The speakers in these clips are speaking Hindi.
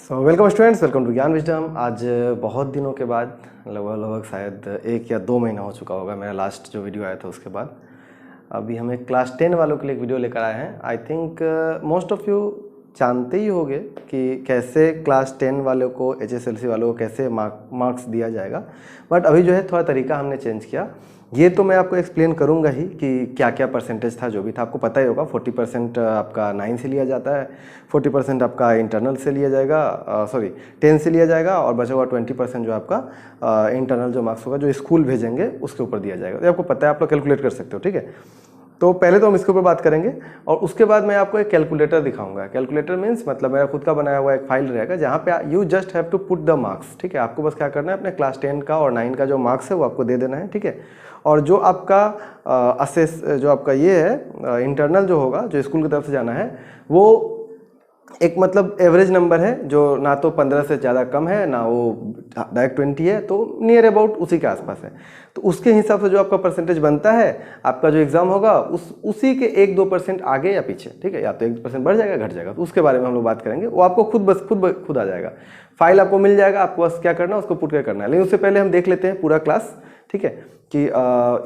वेलकम स्टूडेंट्स, वेलकम टू ज्ञान विजडम। आज बहुत दिनों के बाद लगभग शायद 1 या 2 महीना हो चुका होगा मेरा लास्ट जो वीडियो आया था उसके बाद अभी हम एक क्लास 10 वालों के लिए एक वीडियो लेकर आए हैं। I think most of you जानते ही होंगे कि कैसे क्लास 10 वालों को HSLC वालों को कैसे मार्क्स दिया जाएगा, बट अभी जो है थोड़ा तरीका हमने चेंज किया। ये तो मैं आपको एक्सप्लेन करूंगा ही कि क्या क्या परसेंटेज था, जो भी था आपको पता ही होगा। 40% आपका 9 से लिया जाता है, 40% आपका इंटरनल से लिया जाएगा, 10 से लिया जाएगा, और बचा हुआ 20% जो आपका इंटरनल जो मार्क्स होगा जो स्कूल भेजेंगे उसके ऊपर दिया जाएगा। तो आपको पता है, आप लोग कैलकुलेट कर सकते हो, ठीक है। तो पहले तो हम इसके ऊपर बात करेंगे और उसके बाद मैं आपको एक कैलकुलेटर दिखाऊंगा। कैलकुलेटर मीन्स मतलब मेरा खुद का बनाया हुआ एक फाइल रहेगा जहाँ पे you just have to put the marks, ठीक है। आपको बस क्या करना है, अपने क्लास 10 का और 9 का जो मार्क्स है वो आपको दे देना है, ठीक है। और जो आपका असेस जो आपका ये है इंटरनल जो होगा, जो स्कूल की तरफ से जाना है, वो एक मतलब एवरेज नंबर है जो ना तो 15 से ज़्यादा कम है ना वो डायरेक्ट 20 है, तो नियर अबाउट उसी के आसपास है। तो उसके हिसाब से जो आपका परसेंटेज बनता है, आपका जो एग्जाम होगा उसी के 1-2% आगे या पीछे, ठीक है। या तो 1% बढ़ जाएगा, घट जाएगा, तो उसके बारे में हम लोग बात करेंगे। वो आपको खुद आ जाएगा, फाइल आपको मिल जाएगा, आपको बस क्या करना है उसको पुट कर करना है। लेकिन उससे पहले हम देख लेते हैं पूरा क्लास, ठीक है, कि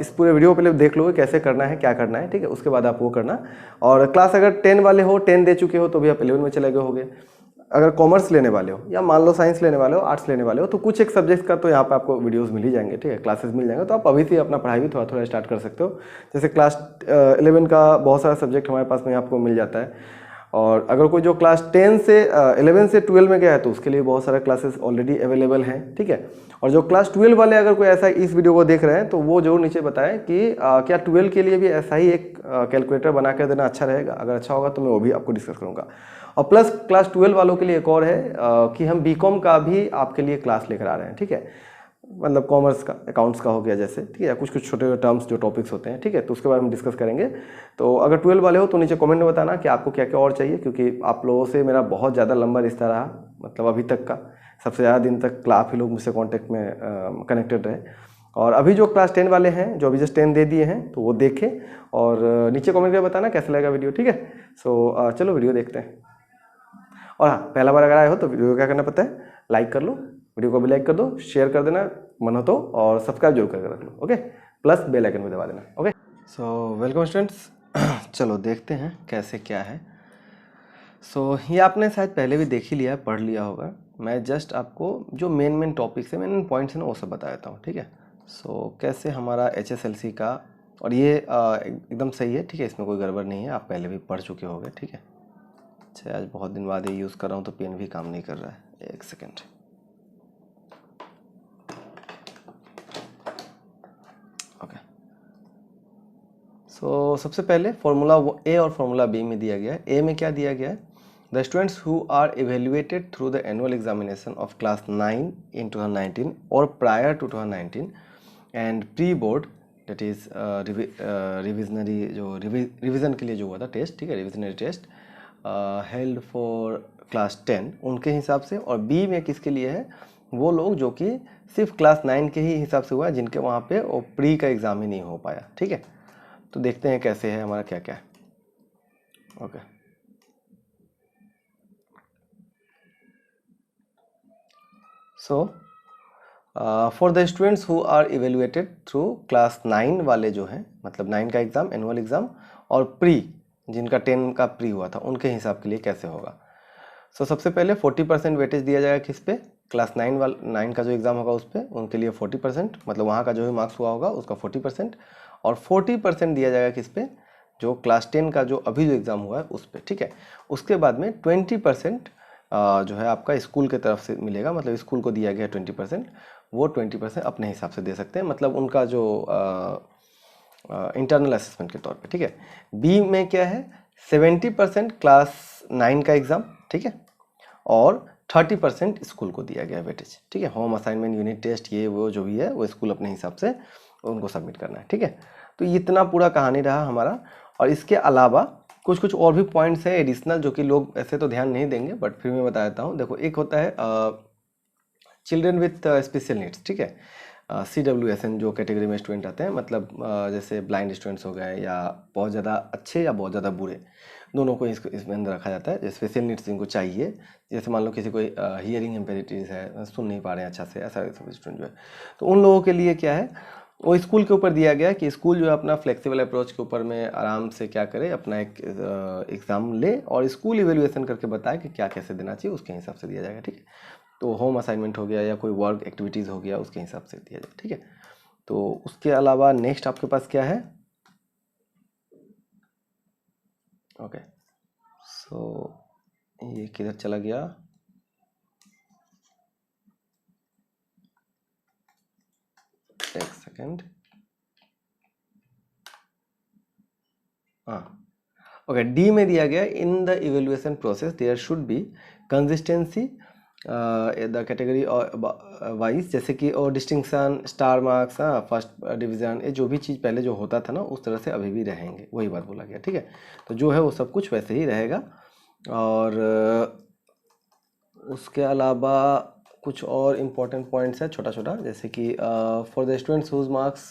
इस पूरे वीडियो को पहले देख लोगे कैसे करना है, क्या करना है, ठीक है। उसके बाद आप वो करना। और क्लास अगर 10 वाले हो, 10 दे चुके हो तो भी आप 11 में चले गए होगे। अगर कॉमर्स लेने वाले हो या मान लो साइंस लेने वाले हो, आर्ट्स लेने वाले हो, तो कुछ एक सब्जेक्ट का तो यहाँ पे आपको वीडियोस मिल ही जाएंगे, ठीक है, क्लासेस मिल जाएंगे। तो आप अभी से अपना पढ़ाई भी थोड़ा थोड़ा स्टार्ट कर सकते हो। जैसे क्लास 11 का बहुत सारा सब्जेक्ट हमारे पास में आपको मिल जाता है। और अगर कोई जो क्लास 10 से 11 से 12 में गया है तो उसके लिए बहुत सारा क्लासेस ऑलरेडी अवेलेबल हैं, ठीक है। और जो क्लास 12 वाले अगर कोई ऐसा इस वीडियो को देख रहे हैं तो वो जरूर नीचे बताएं कि क्या 12 के लिए भी ऐसा ही एक कैलकुलेटर बना कर देना अच्छा रहेगा। अगर अच्छा होगा तो मैं वो भी आपको डिस्कस करूंगा। और प्लस क्लास 12 वालों के लिए एक और है कि हम BCom का भी आपके लिए क्लास लेकर आ रहे हैं, ठीक है। मतलब कॉमर्स का, अकाउंट्स का हो गया जैसे, ठीक है, कुछ छोटे टर्म्स जो टॉपिक्स होते हैं, ठीक है। तो उसके बारे में डिस्कस करेंगे। तो अगर 12 वाले हो तो नीचे कमेंट में बताना कि आपको क्या क्या और चाहिए, क्योंकि आप लोगों से मेरा बहुत ज़्यादा लंबा रिश्ता रहा, मतलब अभी तक का सबसे ज़्यादा दिन तक आप ही लोग मुझसे कॉन्टेक्ट में कनेक्टेड रहे। और अभी जो क्लास 10 वाले हैं जो अभी जस्ट 10 दे दिए हैं तो वो देखें और नीचे कॉमेंट में बताना कैसा लगेगा वीडियो, ठीक है। सो चलो वीडियो देखते हैं। और हाँ, पहला बार अगर आए हो तो वीडियो को क्या करना पता है, लाइक कर लो, वीडियो को भी लाइक कर दो, शेयर कर देना मन हो तो, और सब्सक्राइब जरूर करके रख लो, ओके। प्लस बेल आइकन भी दबा देना, ओके। सो वेलकम स्टूडेंट्स, चलो देखते हैं कैसे क्या है। ये आपने शायद पहले भी देख ही लिया, पढ़ लिया होगा। मैं जस्ट आपको जो मेन टॉपिक्स है, मेन पॉइंट्स है ना, वो सब बता देता हूँ, ठीक है। कैसे हमारा HSLC का, और ये एकदम सही है, ठीक है, इसमें कोई गड़बड़ नहीं है, आप पहले भी पढ़ चुके होंगे, ठीक है। अच्छा, आज बहुत दिन बाद ये यूज़ कर रहा हूँ तो पेन भी काम नहीं कर रहा है, एक सेकेंड। ओके, सबसे पहले फॉर्मूला A और फॉर्मूला B में दिया गया है। A में क्या दिया गया है, the students who are evaluated through the annual examination of class 9 in 2019 और prior to 2019 and pre board, that is revisionary, जो रिविज़न के लिए जो हुआ था टेस्ट, ठीक है, revisionary test held for class 10, उनके हिसाब से। और B में किसके लिए है, वो लोग जो कि सिर्फ क्लास 9 के ही हिसाब से हुआ है, जिनके वहाँ पे वो प्री का एग्ज़ाम ही नहीं हो पाया, ठीक है। तो देखते हैं कैसे है हमारा क्या क्या है, okay. For the students who are evaluated through class 9 वाले जो हैं, मतलब 9 का एग्ज़ाम, एनुअल एग्ज़ाम, और प्री जिनका 10 का प्री हुआ था, उनके हिसाब के लिए कैसे होगा। सबसे पहले 40% वेटेज दिया जाएगा किस पे, क्लास 9 का जो एग्ज़ाम होगा उस पर, उनके लिए 40%, मतलब वहाँ का जो भी मार्क्स हुआ होगा उसका 40%। और 40% दिया जाएगा किस पे, जो क्लास 10 का जो अभी जो एग्ज़ाम हुआ है उस पर, ठीक है। उसके बाद में 20% जो है आपका स्कूल के तरफ से मिलेगा, मतलब स्कूल को दिया गया 20%, वो 20% अपने हिसाब से दे सकते हैं, मतलब उनका जो इंटरनल असेसमेंट के तौर पे, ठीक है। B में क्या है, 70% क्लास 9 का एग्ज़ाम, ठीक है, और 30% स्कूल को दिया गया वेटेज, ठीक है। होम असाइनमेंट, यूनिट टेस्ट, ये वो जो भी है वो स्कूल अपने हिसाब से उनको सबमिट करना है, ठीक है। तो इतना पूरा कहानी रहा हमारा। और इसके अलावा कुछ और भी पॉइंट्स है एडिशनल, जो कि लोग ऐसे तो ध्यान नहीं देंगे, बट फिर मैं बता देता हूँ। देखो, एक होता है चिल्ड्रन विथ स्पेशल नीड्स, ठीक है। CWSN जो कैटेगरी में स्टूडेंट आते हैं, मतलब जैसे ब्लाइंड स्टूडेंट्स हो गए या बहुत ज़्यादा अच्छे या बहुत ज़्यादा बुरे, दोनों को इसमें अंदर रखा जाता है। स्पेशल नीड्स जिनको चाहिए, जैसे मान लो किसी को हियरिंग इम्पेरिटीज है, सुन नहीं पा रहे हैं अच्छा से, ऐसा सब स्टूडेंट जो है, तो उन लोगों के लिए क्या है, वो स्कूल के ऊपर दिया गया कि स्कूल जो है अपना फ्लेक्सिबल अप्रोच के ऊपर में आराम से क्या करे, अपना एक एग्ज़ाम ले और स्कूल इवेल्युएशन करके बताए कि क्या कैसे देना चाहिए, उसके हिसाब से दिया जाएगा। ठीक है, तो होम असाइनमेंट हो गया या कोई वर्क एक्टिविटीज़ हो गया, उसके हिसाब से दिया जाए। ठीक है, तो उसके अलावा नेक्स्ट आपके पास क्या है? ओके, सो ये किधर चला गया? एक सेकेंड। हाँ, ओके, डी में दिया गया in the evaluation process there should be consistency the category wise, जैसे कि और डिस्टिंक्शन, स्टार मार्क्स, हाँ, फर्स्ट डिवीज़न, ये जो भी चीज़ पहले जो होता था ना, उस तरह से अभी भी रहेंगे, वही बात बोला गया। ठीक है, तो जो है वो सब कुछ वैसे ही रहेगा। और उसके अलावा कुछ और इम्पोर्टेंट पॉइंट्स है छोटा छोटा, जैसे कि for the students whose marks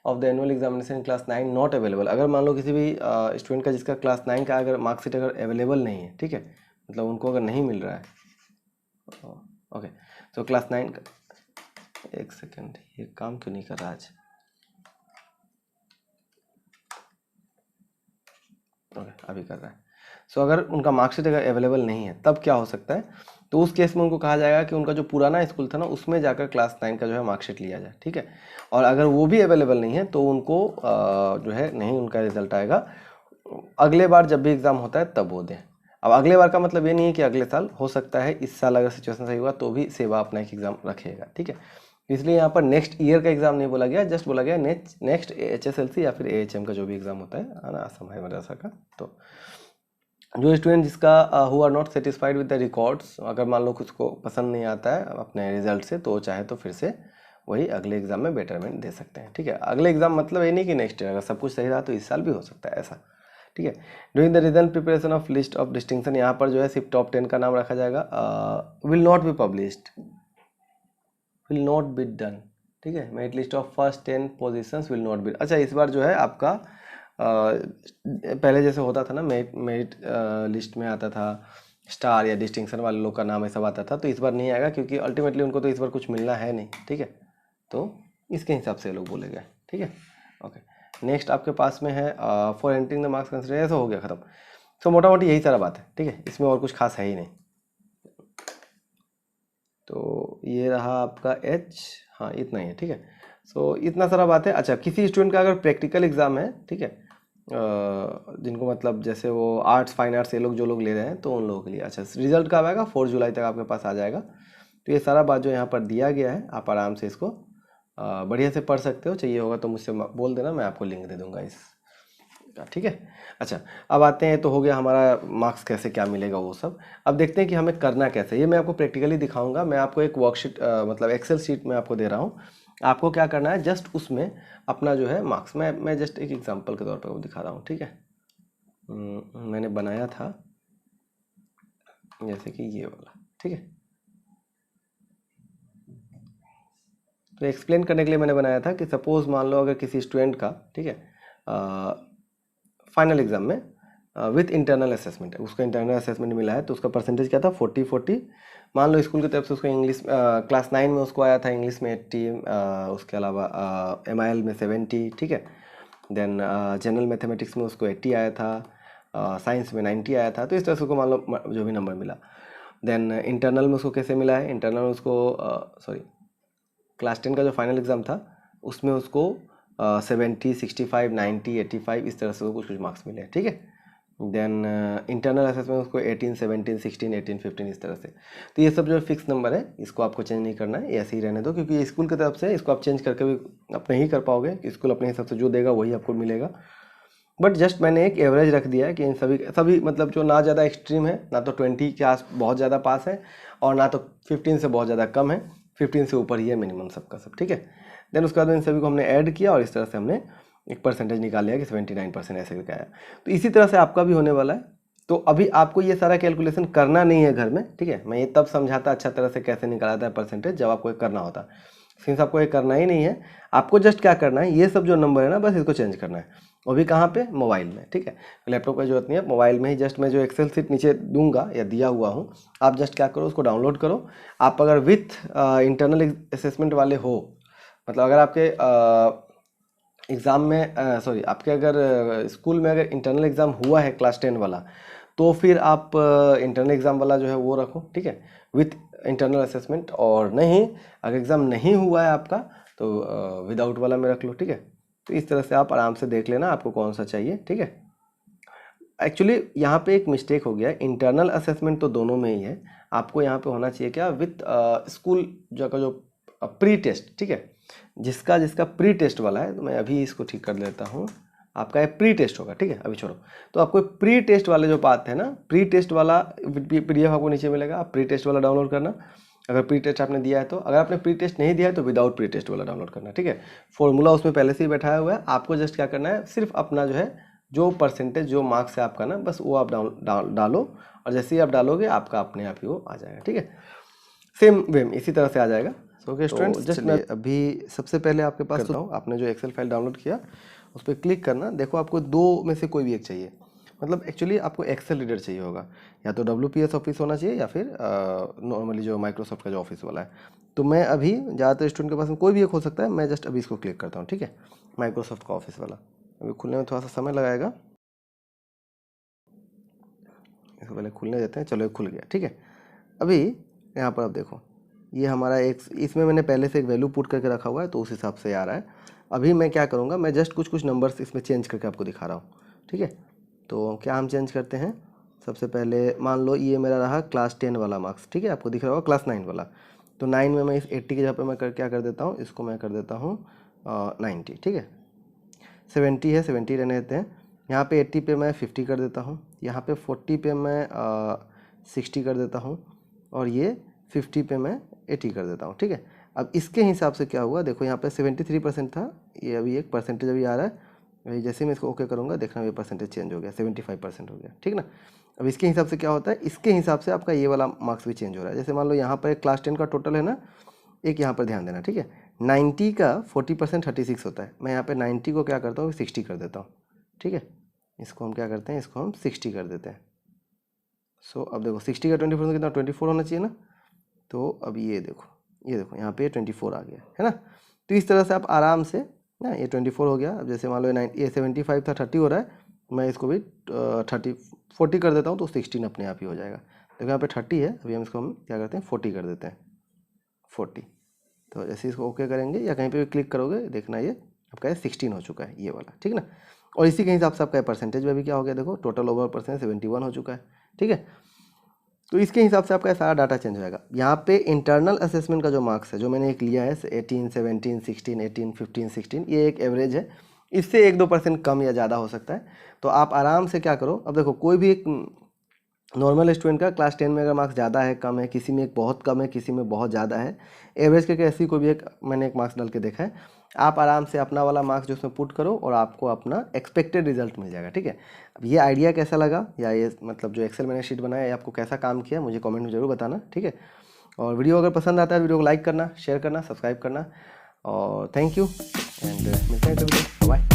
of the annual examination class 9 not available, अगर मान लो किसी भी स्टूडेंट का जिसका क्लास 9 का अगर मार्कशीट अगर अवेलेबल नहीं है, ठीक है, मतलब उनको अगर नहीं मिल रहा है, ओके, तो क्लास 9 का, एक सेकेंड, ये काम क्यों नहीं कर रहा आज? ओके, अभी कर रहा है। सो अगर उनका मार्कशीट अगर अवेलेबल नहीं है, तब क्या हो सकता है, तो उस केस में उनको कहा जाएगा कि उनका जो पुराना स्कूल था ना, उसमें जाकर क्लास 9 का जो है मार्कशीट लिया जाए। ठीक है, और अगर वो भी अवेलेबल नहीं है तो उनको जो है नहीं उनका रिजल्ट आएगा, अगले बार जब भी एग्ज़ाम होता है तब वो दें। अब अगले बार का मतलब ये नहीं है कि अगले साल, हो सकता है इस साल अगर सिचुएशन सही हुआ तो भी सेवा अपना एक एग्ज़ाम रखेगा। ठीक है, इसलिए यहाँ पर नेक्स्ट ईयर का एग्ज़ाम नहीं बोला गया, जस्ट बोला गया नेक्स्ट HSLC या फिर AHM का जो भी एग्ज़ाम होता है ना, असम हाई मदरसा का। तो जो स्टूडेंट जिसका who are not satisfied with the records, अगर मान लो कुछ को पसंद नहीं आता है अपने रिजल्ट से, तो चाहे तो फिर से वही अगले एग्ज़ाम में बेटरमेंट दे सकते हैं। ठीक है, अगले एग्ज़ाम मतलब ये नहीं कि नेक्स्ट ईयर, अगर सब कुछ सही रहा तो इस साल भी हो सकता है ऐसा। ठीक है, doing the result preparation of list of distinction, यहाँ पर जो है सिर्फ टॉप 10 का नाम रखा जाएगा। Will not be published, will not be done. ठीक है, merit list of first 10 positions will not be. अच्छा, इस बार जो है आपका पहले जैसे होता था ना, मेरिट लिस्ट में आता था स्टार या डिस्टिंक्शन वाले लोग का नाम ये सब आता था, तो इस बार नहीं आएगा, क्योंकि अल्टीमेटली उनको तो इस बार कुछ मिलना है नहीं। ठीक है, तो इसके हिसाब से लोग बोले गए। ठीक है, ओके, नेक्स्ट आपके पास में है for entering the marks consider, ऐसा हो गया ख़त्म। तो मोटा मोटी यही सारा बात है। ठीक है, इसमें और कुछ खास है ही नहीं। तो ये रहा आपका H, हाँ इतना ही है। ठीक है, सो इतना सारा बात है। अच्छा, किसी स्टूडेंट का अगर प्रैक्टिकल एग्ज़ाम है, ठीक है, जिनको मतलब जैसे वो आर्ट्स फाइन आर्ट्स ये लोग जो लोग ले रहे हैं, तो उन लोगों के लिए अच्छा रिजल्ट कब आएगा, 4 जुलाई तक आपके पास आ जाएगा। तो ये सारा बात जो यहाँ पर दिया गया है, आप आराम से इसको बढ़िया से पढ़ सकते हो। चाहिए होगा तो मुझसे बोल देना, मैं आपको लिंक दे दूँगा इस का। ठीक है, अच्छा, अब आते हैं, तो हो गया हमारा मार्क्स कैसे क्या मिलेगा वो सब। अब देखते हैं कि हमें करना कैसे, ये मैं आपको प्रैक्टिकली दिखाऊंगा। मैं आपको एक वर्कशीट मतलब एक्सेल शीट में आपको दे रहा हूँ, आपको क्या करना है, जस्ट उसमें अपना जो है मार्क्स, मैं जस्ट एक एग्जांपल के तौर पर वो दिखा रहा हूँ। ठीक है, मैंने बनाया था जैसे कि ये वाला। ठीक है, तो एक्सप्लेन करने के लिए मैंने बनाया था कि सपोज़ मान लो अगर किसी स्टूडेंट का, ठीक है, फाइनल एग्ज़ाम में विथ इंटरनल असेसमेंट, उसका इंटरनल असेसमेंट मिला है, तो उसका परसेंटेज क्या था, 40 मान लो स्कूल की तरफ से उसको इंग्लिश क्लास 9 में उसको आया था इंग्लिश में 80, उसके अलावा MIL में 70। ठीक है, देन जनरल मैथमेटिक्स में उसको 80 आया था, साइंस में 90 आया था। तो इस तरह से उसको मान लो जो भी नंबर मिला। देन इंटरनल में उसको कैसे मिला है, इंटरनल में उसको सॉरी क्लास 10 का जो फाइनल एग्ज़ाम था उसमें उसको 70, 65, 90, 85 इस तरह से कुछ कुछ मार्क्स मिले। ठीक है, देन इंटरनल असेसमेंट उसको 18, 17, 16, 18, 15 इस तरह से। तो ये सब जो फिक्स नंबर है, इसको आपको चेंज नहीं करना है, ऐसे ही रहने दो, क्योंकि ये स्कूल की तरफ से इसको आप चेंज करके भी अपने ही कर पाओगे, कि स्कूल अपने हिसाब से जो देगा वही आपको मिलेगा। बट जस्ट मैंने एक एवरेज रख दिया है कि इन सभी मतलब जो ना ज़्यादा एक्सट्रीम है, ना तो 20 के आस बहुत ज़्यादा पास है, और ना तो 15 से बहुत ज़्यादा कम है, 15 से ऊपर ही है मिनिमम सबका सब। ठीक है, देन उसके बाद इन सभी को हमने ऐड किया और इस तरह से हमने एक परसेंटेज निकाल लिया कि 79% ऐसे करके आया। तो इसी तरह से आपका भी होने वाला है। तो अभी आपको ये सारा कैलकुलेशन करना नहीं है घर में। ठीक है, मैं ये तब समझाता अच्छा तरह से कैसे निकाला था परसेंटेज, जब आपको करना होता। सिंस आपको ये करना ही नहीं है, आपको जस्ट क्या करना है, ये सब जो नंबर है ना बस इसको चेंज करना है, वो भी कहाँ पे, मोबाइल में, ठीक है। लैपटॉप की जरूरत नहीं है, मोबाइल में ही जस्ट मैं जो एक्सेल सीट नीचे दूंगा या दिया हुआ हूँ, आप जस्ट क्या करो उसको डाउनलोड करो। आप अगर विथ इंटरनल असेसमेंट वाले हो, मतलब अगर आपके एग्ज़ाम में सॉरी आपके अगर स्कूल में अगर इंटरनल एग्ज़ाम हुआ है क्लास 10 वाला, तो फिर आप इंटरनल एग्ज़ाम वाला जो है वो रखो, ठीक है, विथ इंटरनल असेसमेंट। और नहीं, अगर एग्ज़ाम नहीं हुआ है आपका तो विदाउट वाला में रख लो, ठीक है। तो इस तरह से आप आराम से देख लेना आपको कौन सा चाहिए, ठीक है। एक्चुअली यहाँ पे एक मिस्टेक हो गया, इंटरनल असेसमेंट तो दोनों में ही है, आपको यहाँ पे होना चाहिए क्या, विथ स्कूल जो का जो प्री टेस्ट, ठीक है। जिसका जिसका प्री टेस्ट वाला है, तो मैं अभी इसको ठीक कर लेता हूँ, आपका एक प्री टेस्ट होगा, ठीक है, अभी छोड़ो। तो आपको प्री टेस्ट वाले जो पार्ट है ना, प्री टेस्ट वाला PDF आपको नीचे मिलेगा, आप प्री टेस्ट वाला डाउनलोड करना अगर प्री टेस्ट आपने दिया है तो। अगर आपने प्री टेस्ट नहीं दिया है तो विदाउट प्री टेस्ट वाला डाउनलोड करना, ठीक है। फॉर्मूला उसमें पहले से ही बैठाया हुआ है, आपको जस्ट क्या करना है, सिर्फ अपना जो है जो परसेंटेज जो मार्क्स है आपका ना, बस वो आप डालो, और जैसे ही आप डालोगे आपका अपने आप ही वो आ जाएगा, ठीक है। सेम वेम इसी तरह से आ जाएगा। ओके स्टूडेंट्स, जस्ट मैं अभी सबसे पहले आपके पास करता हूँ, आपने जो एक्सेल फाइल डाउनलोड किया उस पर क्लिक करना। देखो आपको दो में से कोई भी एक चाहिए, मतलब एक्चुअली आपको एक्सेल रीडर चाहिए होगा, या तो WPS ऑफिस होना चाहिए या फिर नॉर्मली जो माइक्रोसॉफ्ट का जो ऑफिस वाला है। तो मैं अभी ज़्यादातर स्टूडेंट के पास में कोई भी एक हो सकता है, मैं जस्ट अभी इसको क्लिक करता हूँ, ठीक है, माइक्रोसॉफ्ट का ऑफिस वाला। अभी खुलने में थोड़ा सा समय लगाएगा, इसको पहले खुलने देते हैं। चलो ये खुल गया, ठीक है। अभी यहाँ पर आप देखो, ये हमारा एक, इसमें मैंने पहले से एक वैल्यू पुट करके रखा हुआ है, तो उस हिसाब से आ रहा है। अभी मैं क्या करूँगा, मैं जस्ट कुछ कुछ नंबर्स इसमें चेंज करके आपको दिखा रहा हूँ, ठीक है। तो क्या हम चेंज करते हैं, सबसे पहले मान लो ये मेरा रहा क्लास 10 वाला मार्क्स, ठीक है, आपको दिख रहा होगा क्लास 9 वाला। तो 9 में मैं इस 80 की जगह पर मैं क्या कर देता हूँ, इसको मैं कर देता हूँ 90, ठीक है। 70 है, 70 रहने देते हैं। यहाँ पे 80 पे मैं 50 कर देता हूँ, यहाँ पे 40 पे मैं 60 कर देता हूँ, और ये 50 पे मैं 80 कर देता हूँ, ठीक है। अब इसके हिसाब से क्या हुआ, देखो यहाँ पे 73% था, ये अभी एक परसेंटेज अभी आ रहा है, वही जैसे मैं इसको ओके करूँगा देखना ये परसेंटेज चेंज हो गया, 75% हो गया, ठीक ना। अब इसके हिसाब से क्या होता है, इसके हिसाब से आपका ये वाला मार्क्स भी चेंज हो रहा है। जैसे मान लो यहाँ पर एक क्लास 10 का टोटल है ना, एक यहाँ पर ध्यान देना, ठीक है। 90 का 40% 36 होता है, मैं यहाँ पे 90 को क्या करता हूँ 60 कर देता हूँ, ठीक है। इसको हम क्या करते हैं, इसको हम 60 कर देते हैं। सो अब देखो 60 का 24 कितना, 24 होना चाहिए ना। तो अब ये देखो यहाँ पे 24 आ गया है ना। तो इस तरह से आप आराम से ना, ये 24 हो गया। अब जैसे मान लो ये 75 था, 30 हो रहा है, मैं इसको भी 40 कर देता हूँ, तो 16 अपने आप ही हो जाएगा। देखो यहाँ पे 30 है, अभी हम इसको हम क्या करते हैं 40 कर देते हैं, 40। तो जैसे इसको ओके करेंगे या कहीं पे भी क्लिक करोगे, देखना ये आपका 16 हो चुका है ये वाला, ठीक ना। और इसी के हिसाब से आपका परसेंटेज में भी क्या हो गया, देखो टोटल ओवर परसेंट 71 हो चुका है, ठीक है। तो इसके हिसाब से आपका सारा डाटा चेंज होगा। यहाँ पे इंटरनल असेसमेंट का जो मार्क्स है, जो मैंने एक लिया है 18, 17, 16, 18, 15, 16, ये एक एवरेज है, इससे 1-2% कम या ज़्यादा हो सकता है। तो आप आराम से क्या करो, अब देखो कोई भी एक नॉर्मल स्टूडेंट का क्लास 10 में अगर मार्क्स ज़्यादा है, कम है, किसी में एक बहुत कम है, किसी में बहुत ज़्यादा है, एवरेज करके ऐसी कोई भी एक मैंने एक मार्क्स डाल के देखा है। आप आराम से अपना वाला मार्क्स जो उसमें पुट करो और आपको अपना एक्सपेक्टेड रिजल्ट मिल जाएगा, ठीक है। अब ये आइडिया कैसा लगा, या ये मतलब जो एक्सेल मैंने शीट बनाया है आपको कैसा काम किया, मुझे कमेंट में ज़रूर बताना, ठीक है। और वीडियो अगर पसंद आता है वीडियो को लाइक करना, शेयर करना, सब्सक्राइब करना, और थैंक यू एंड मिलते हैं, बाय।